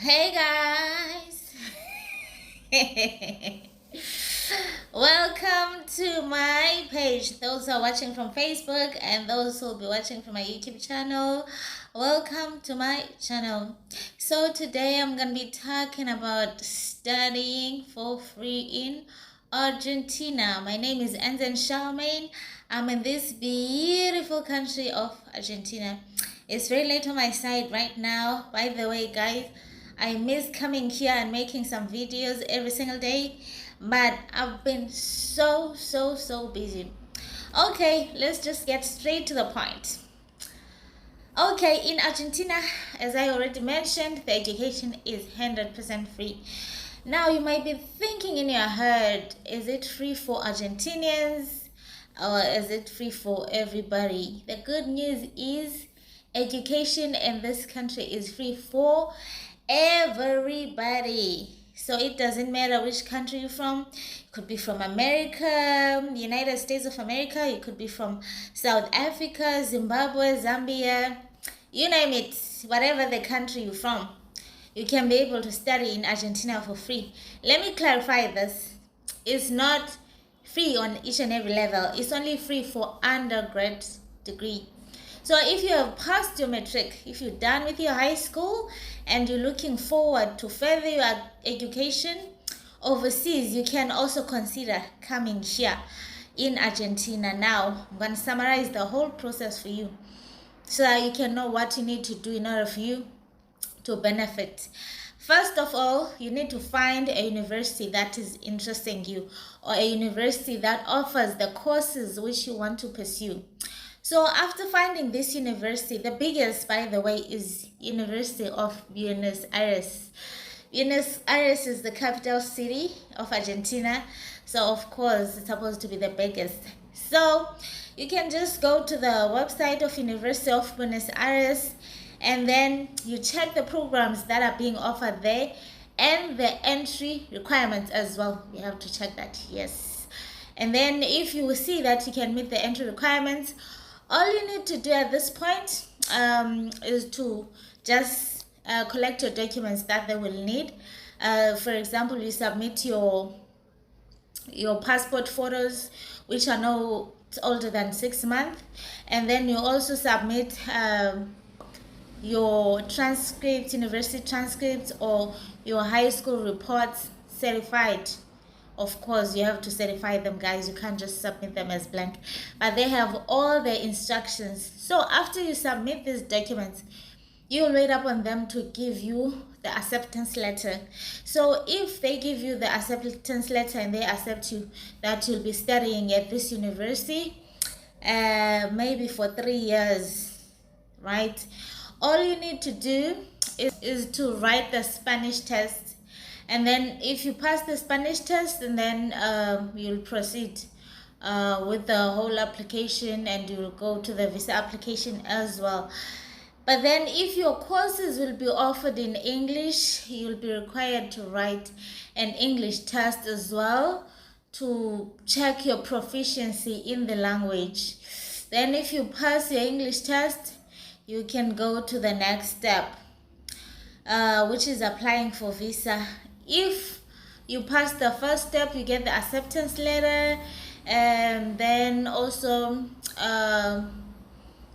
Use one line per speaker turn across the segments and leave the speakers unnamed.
Hey guys, welcome to my page. Those who are watching from Facebook and those who will be watching from my YouTube channel, welcome to my channel. So today I'm gonna be talking about studying for free in Argentina. My name is Anzen Charmaine. I'm in this beautiful country of Argentina. It's very late on my side right now. By the way, guys, I miss coming here and making some videos every single day, but I've been so busy. Okay, let's just get straight to the point. Okay, in Argentina, as I already mentioned, the education is 100% free. Now you might be thinking in your head, is it free for Argentinians or is it free for everybody? The good news is education in this country is free for everybody. So it doesn't matter which country you're from. You could be from America, United States of America. You could be from South Africa, Zimbabwe, Zambia, you name it. Whatever the country you're from, you can be able to study in Argentina for free. Let me clarify this. It's not free on each and every level. It's only free for undergrad degree. So if you have passed your matric, if you're done with your high school and you're looking forward to further your education overseas, you can also consider coming here in Argentina. Now, I'm going to summarize the whole process for you so that you can know what you need to do in order for you to benefit. First of all, you need to find a university that is interesting you, or a university that offers the courses which you want to pursue. So after finding this university, the biggest, by the way, is University of Buenos Aires. Buenos Aires is the capital city of Argentina, so of course it's supposed to be the biggest. So you can just go to the website of University of Buenos Aires and then you check the programs that are being offered there and the entry requirements as well. You have to check that, yes. And then if you see that you can meet the entry requirements, all you need to do at this point is to just collect your documents that they will need. For example, you submit your passport photos, which are no older than 6 months, and then you also submit your transcripts, university transcripts, or your high school reports certified. Of course, you have to certify them, guys. You can't just submit them as blank. But they have all the instructions. So after you submit these documents, you'll wait up on them to give you the acceptance letter. So if they give you the acceptance letter and they accept you that you'll be studying at this university, maybe for 3 years, right? All you need to do is to write the Spanish test. And then if you pass the Spanish test, and then you'll proceed with the whole application, and you'll go to the visa application as well. But then if your courses will be offered in English, you'll be required to write an English test as well to check your proficiency in the language. Then if you pass your English test, you can go to the next step, which is applying for visa. If you pass the first step, you get the acceptance letter, and then also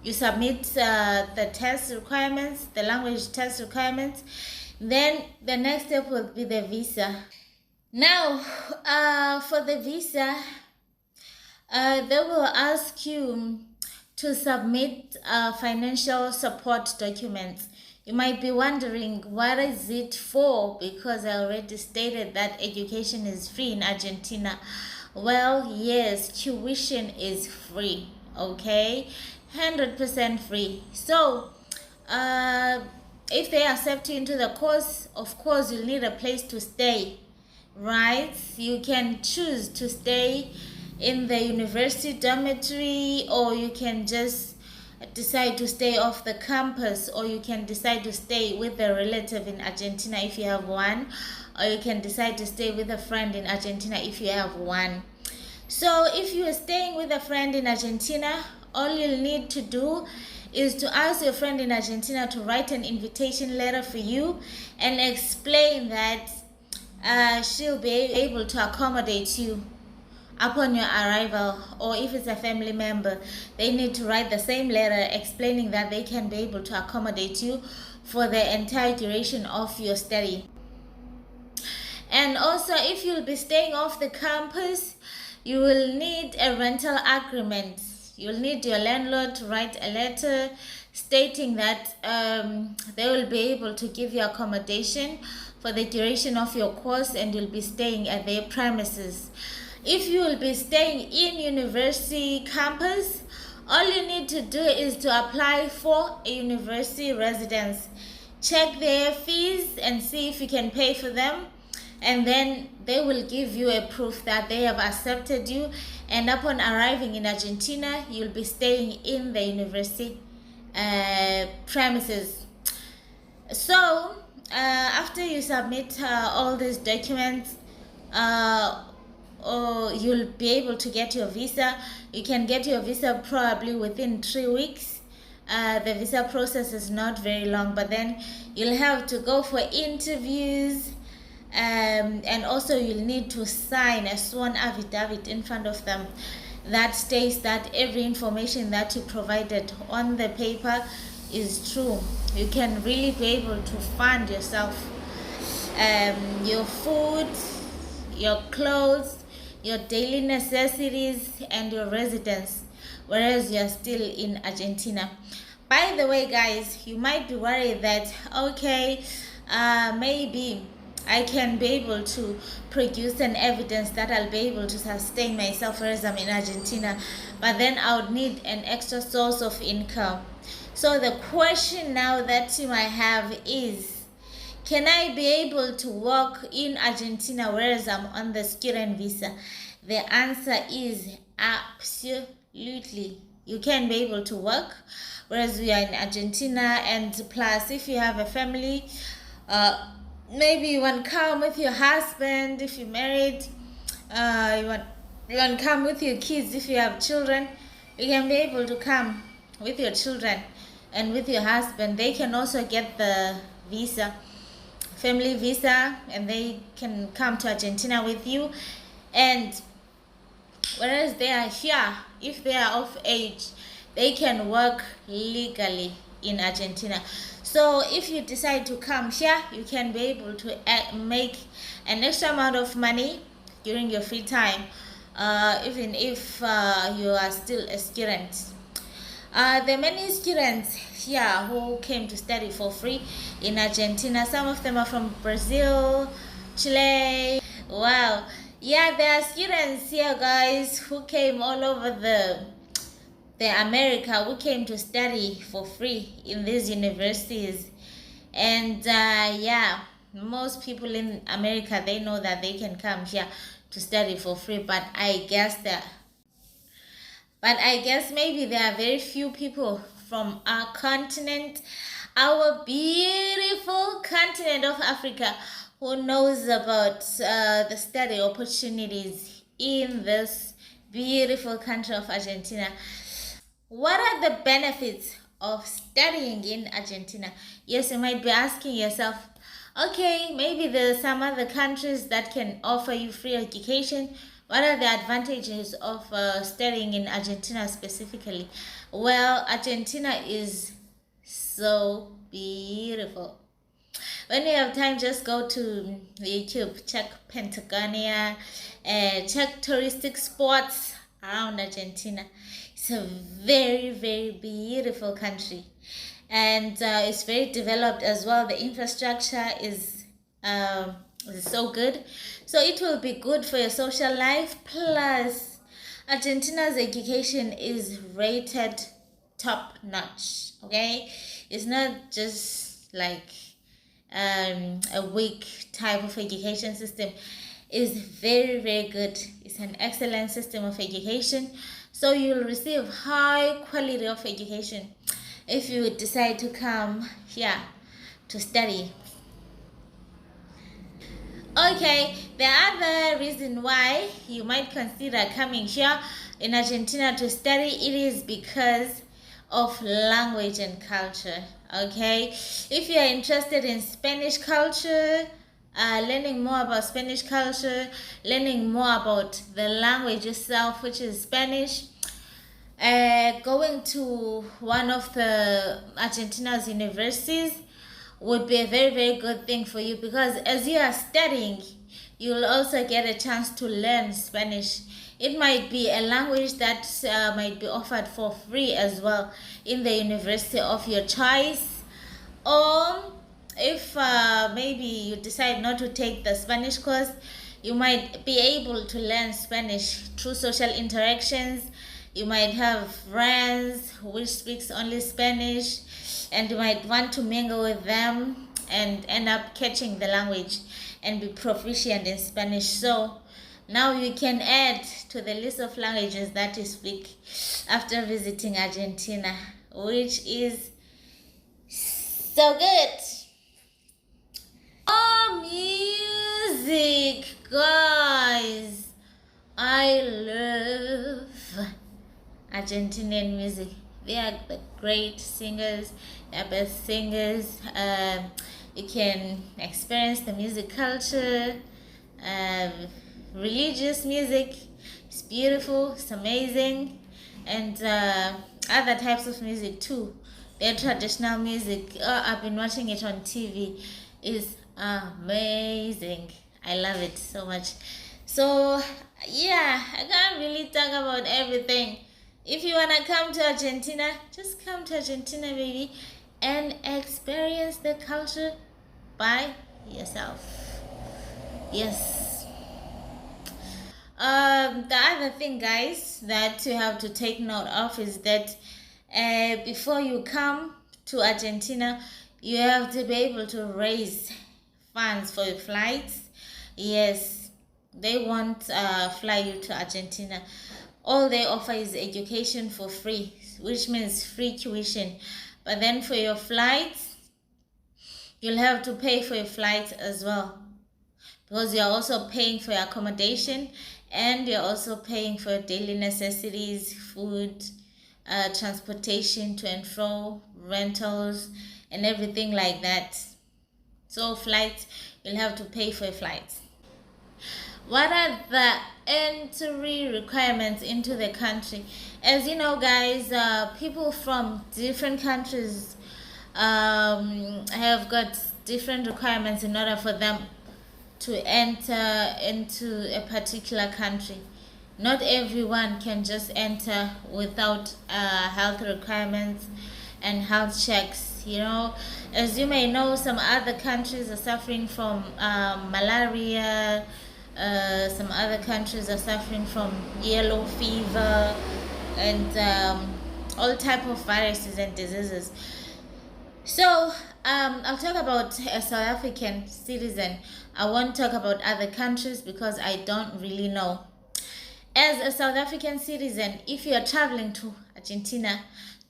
you submit the test requirements, the language test requirements. Then the next step will be the visa. Now, for the visa, they will ask you to submit financial support documents. You might be wondering, what is it for? Because I already stated that education is free in Argentina. Well, yes, tuition is free, okay? 100% free. So, if they accept you into the course, of course, you'll need a place to stay, right? You can choose to stay in the university dormitory, or you can just decide to stay off the campus, or you can decide to stay with a relative in Argentina if you have one, or you can decide to stay with a friend in Argentina if you have one. So if you are staying with a friend in Argentina, all you'll need to do is to ask your friend in Argentina to write an invitation letter for you and explain that she'll be able to accommodate you upon your arrival. Or if it's a family member, they need to write the same letter explaining that they can be able to accommodate you for the entire duration of your study. And also, if you'll be staying off the campus, you will need a rental agreement. You'll need your landlord to write a letter stating that they will be able to give you accommodation for the duration of your course, and you'll be staying at their premises. If you will be staying in university campus, all you need to do is to apply for a university residence. Check their fees and see if you can pay for them, and then they will give you a proof that they have accepted you, and upon arriving in Argentina, you'll be staying in the university premises. So after you submit all these documents, you'll be able to get your visa. You can get your visa probably within 3 weeks. The visa process is not very long, but then you'll have to go for interviews, and also you'll need to sign a sworn affidavit in front of them that states that every information that you provided on the paper is true. You can really be able to fund yourself, your food, your clothes, your daily necessities, and your residence, whereas you're still in Argentina. By the way, guys, you might be worried that, okay, maybe I can be able to produce an evidence that I'll be able to sustain myself whereas I'm in Argentina, but then I would need an extra source of income. So the question now that you might have is, can I be able to work in Argentina whereas I'm on the student visa? The answer is absolutely. You can be able to work whereas we are in Argentina, and plus if you have a family, maybe you want to come with your husband if you're married, you want to come with your kids if you have children, you can be able to come with your children and with your husband. They can also get the visa, family visa, and they can come to Argentina with you. And whereas they are here, if they are of age, they can work legally in Argentina. So if you decide to come here, you can be able to make an extra amount of money during your free time, even if you are still a student. There are many students here who came to study for free in Argentina. Some of them are from Brazil, Chile. Wow. Yeah, there are students here, guys, who came all over the America, who came to study for free in these universities. And yeah, most people in America, they know that they can come here to study for free, but I guess maybe there are very few people from our continent, our beautiful continent of Africa, who knows about the study opportunities in this beautiful country of Argentina. What are the benefits of studying in Argentina? Yes, you might be asking yourself, okay, maybe there are some other countries that can offer you free education. What are the advantages of studying in Argentina specifically? Well, Argentina is so beautiful. When you have time, just go to YouTube, check Patagonia, check touristic spots around Argentina. It's a very, very beautiful country, and it's very developed as well. The infrastructure is so good, so it will be good for your social life. Plus, Argentina's education is rated top notch. Okay, it's not just like a weak type of education system. Is very, very good. It's an excellent system of education, so you'll receive high quality of education if you decide to come here to study. Okay, the other reason why you might consider coming here in Argentina to study, it is because of language and culture. Okay, if you are interested in Spanish culture, learning more about Spanish culture, learning more about the language itself, which is Spanish, going to one of the Argentina's universities would be a very, very good thing for you, because as you are studying, you'll also get a chance to learn Spanish. It might be a language that might be offered for free as well in the university of your choice. Or if maybe you decide not to take the Spanish course, you might be able to learn Spanish through social interactions. You might have friends which speaks only Spanish, and you might want to mingle with them and end up catching the language and be proficient in Spanish. So now you can add to the list of languages that you speak after visiting Argentina, which is so good. Oh, music, guys. I love Argentinian music. They are the great singers, they are best singers. You can experience the music culture, religious music. It's beautiful, it's amazing, and other types of music too. Their traditional music, I've been watching it on TV, is amazing. I love it so much. So yeah, I can't really talk about everything. If you wanna come to Argentina, just come to Argentina, baby, and experience the culture by yourself. Yes. The other thing, guys, that you have to take note of is that before you come to Argentina, you have to be able to raise funds for your flights. Yes, they won't fly you to Argentina. All they offer is education for free, which means free tuition. But then for your flights, you'll have to pay for your flights as well, because you're also paying for your accommodation, and you're also paying for daily necessities, food, transportation to and fro, rentals, and everything like that. So flights, you'll have to pay for your flights. What are the entry requirements into the country? As you know, guys, people from different countries have got different requirements in order for them to enter into a particular country. Not everyone can just enter without health requirements and health checks. You know, as you may know, some other countries are suffering from malaria. Some other countries are suffering from yellow fever and all type of viruses and diseases. So I'll talk about a South African citizen. I won't talk about other countries because I don't really know. As a South African citizen, if you are traveling to Argentina,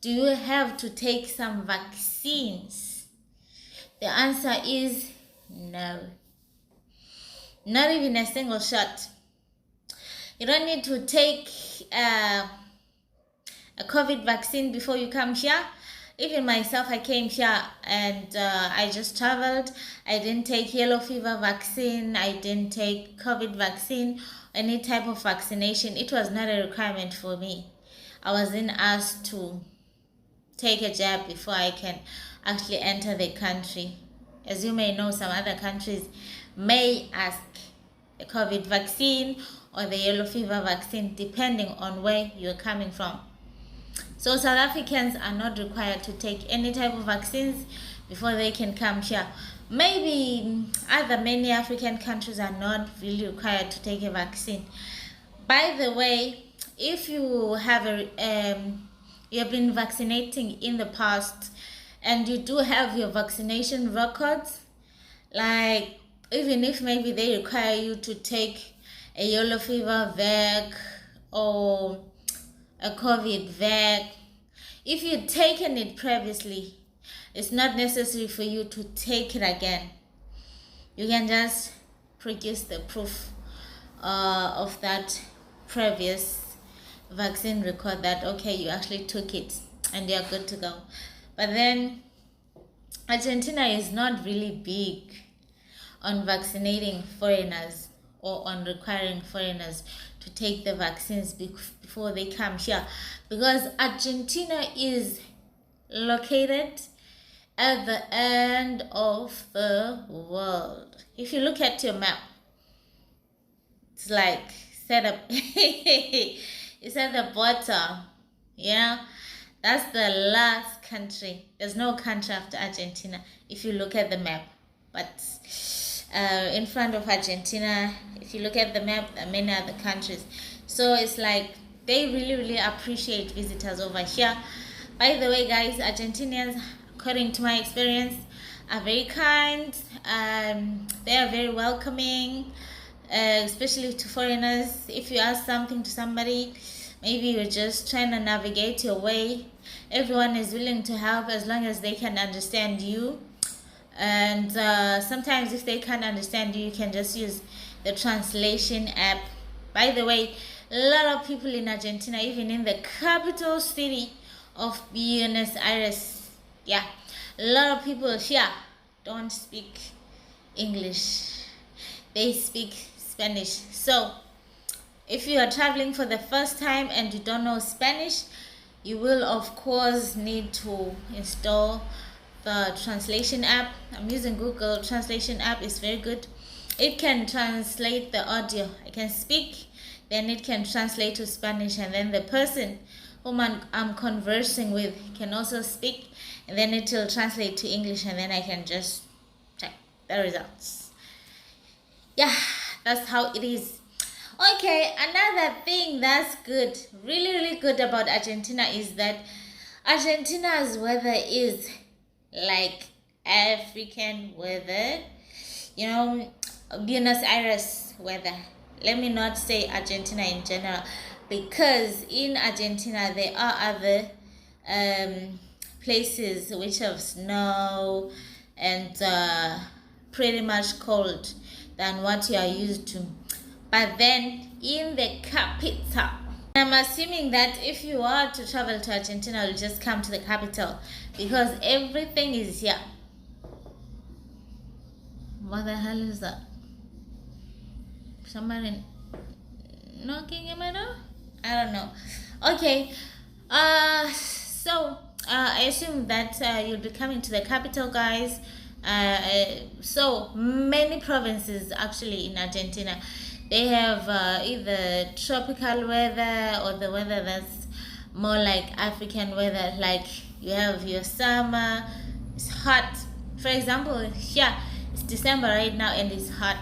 do you have to take some vaccines? The answer is no. Not even a single shot. You don't need to take a COVID vaccine before you come here. Even myself, I came here and I just traveled. I didn't take yellow fever vaccine. I didn't take COVID vaccine, any type of vaccination. It was not a requirement for me. I wasn't asked to take a jab before I can actually enter the country. As you may know, some other countries may ask the COVID vaccine or the yellow fever vaccine depending on where you're coming from. So South Africans are not required to take any type of vaccines before they can come here. Maybe other many African countries are not really required to take a vaccine. By the way, if you have you have been vaccinating in the past and you do have your vaccination records, like even if maybe they require you to take a yellow fever vac or a COVID vac, if you've taken it previously, it's not necessary for you to take it again. You can just produce the proof of that previous vaccine record that okay, you actually took it. and you're good to go. But then Argentina is not really big on vaccinating foreigners or on requiring foreigners to take the vaccines before they come here, because Argentina is located at the end of the world. If you look at your map, it's like set up it's at the bottom. Yeah, that's the last country. There's no country after Argentina if you look at the map. But in front of Argentina, if you look at the map, there are many other countries. So it's like they really appreciate visitors over here. By the way, guys, Argentinians, according to my experience, are very kind. They are very welcoming, especially to foreigners. If you ask something to somebody, maybe you're just trying to navigate your way, everyone is willing to help as long as they can understand you. And sometimes if they can't understand you, you can just use the translation app. By the way, a lot of people in Argentina, even in the capital city of Buenos Aires, yeah, a lot of people here don't speak English. They speak Spanish. So if you are traveling for the first time and you don't know Spanish, you will of course need to install the translation app. I'm using Google Translation app. It's very good. It can translate the audio. I can speak, then it can translate to Spanish, and then the person whom I'm conversing with can also speak, and then it will translate to English, and then I can just check the results. Yeah, that's how it is. Okay, another thing that's good, really good about Argentina is that Argentina's weather is like African weather, you know, Buenos Aires weather. Let me not say Argentina in general, because in Argentina there are other places which have snow and pretty much cold than what you are used to. But then in the capital, I'm assuming that if you are to travel to Argentina, you'll just come to the capital because everything is here. What the hell is that? Somebody knocking at my door? I don't know. Okay. So I assume that you'll be coming to the capital, guys. So many provinces actually in Argentina, they have either tropical weather or the weather that's more like African weather. Like you have your summer, it's hot. For example, here it's December right now and it's hot.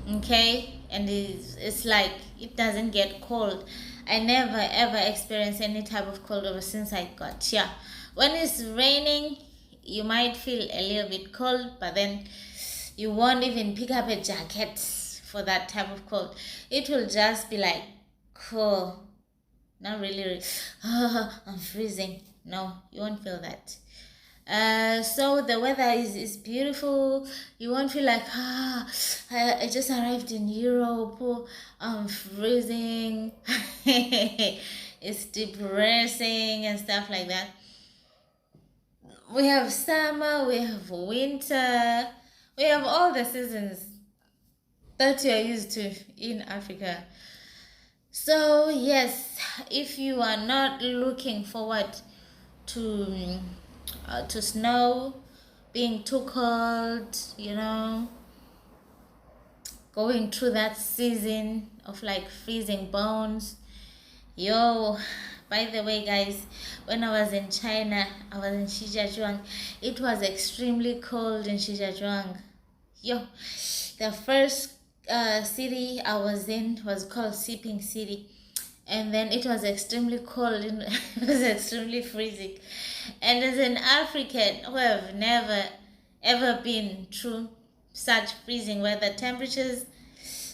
Okay, and it's like it doesn't get cold. I never ever experienced any type of cold ever since I got here. When it's raining, you might feel a little bit cold, but then you won't even pick up a jacket for that type of cold. It will just be like cool, not really I'm freezing. No, you won't feel that. So the weather is beautiful. You won't feel like I just arrived in Europe. Oh, I'm freezing. It's depressing and stuff like that. We have summer, we have winter, we have all the seasons that you are used to in Africa. So yes, if you are not looking forward to snow, being too cold, you know, going through that season of like freezing bones, yo. By the way, guys, when I was in China, I was in Shijiazhuang. It was extremely cold in Shijiazhuang. Yo, the first city I was in was called Siping City, and then it was extremely cold and it was extremely freezing. And as an African who have never ever been through such freezing weather temperatures,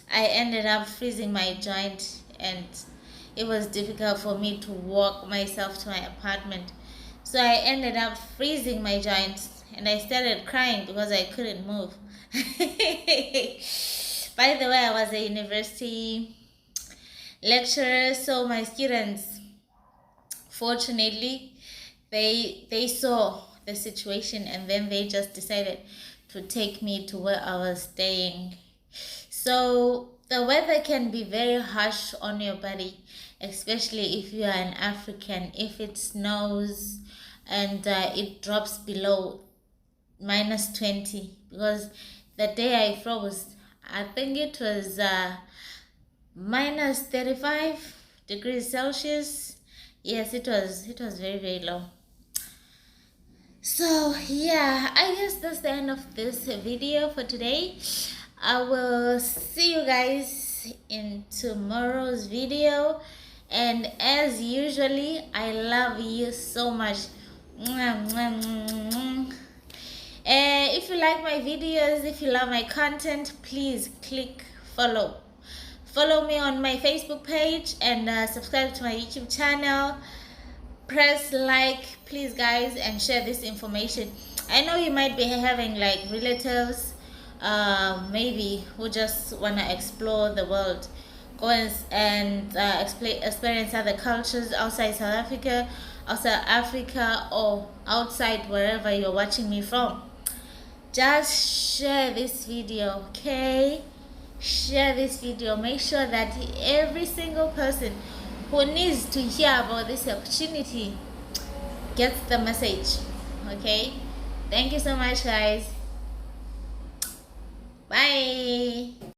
I ended up freezing my joint, and it was difficult for me to walk myself to my apartment. So I ended up freezing my joints and I started crying because I couldn't move. By the way, I was a university lecturer, so my students Fortunately, they saw the situation, and then they just decided to take me to where I was staying. So the weather can be very harsh on your body, especially if you are an African. If it snows and it drops below -20, because the day I froze, I think it was -35 degrees Celsius. Yes, it was very, very low. So yeah, I guess that's the end of this video for today. I will see you guys in tomorrow's video, and as usually, I love you so much. If you like my videos, if you love my content, please click follow. Follow me on my Facebook page, and subscribe to my YouTube channel. Press like, please guys, and share this information. I know you might be having like relatives maybe who just want to explore the world, go and experience other cultures outside South Africa, or outside wherever you're watching me from. Just share this video, okay? Share this video. Make sure that every single person who needs to hear about this opportunity gets the message, okay? Thank you so much, guys. Bye.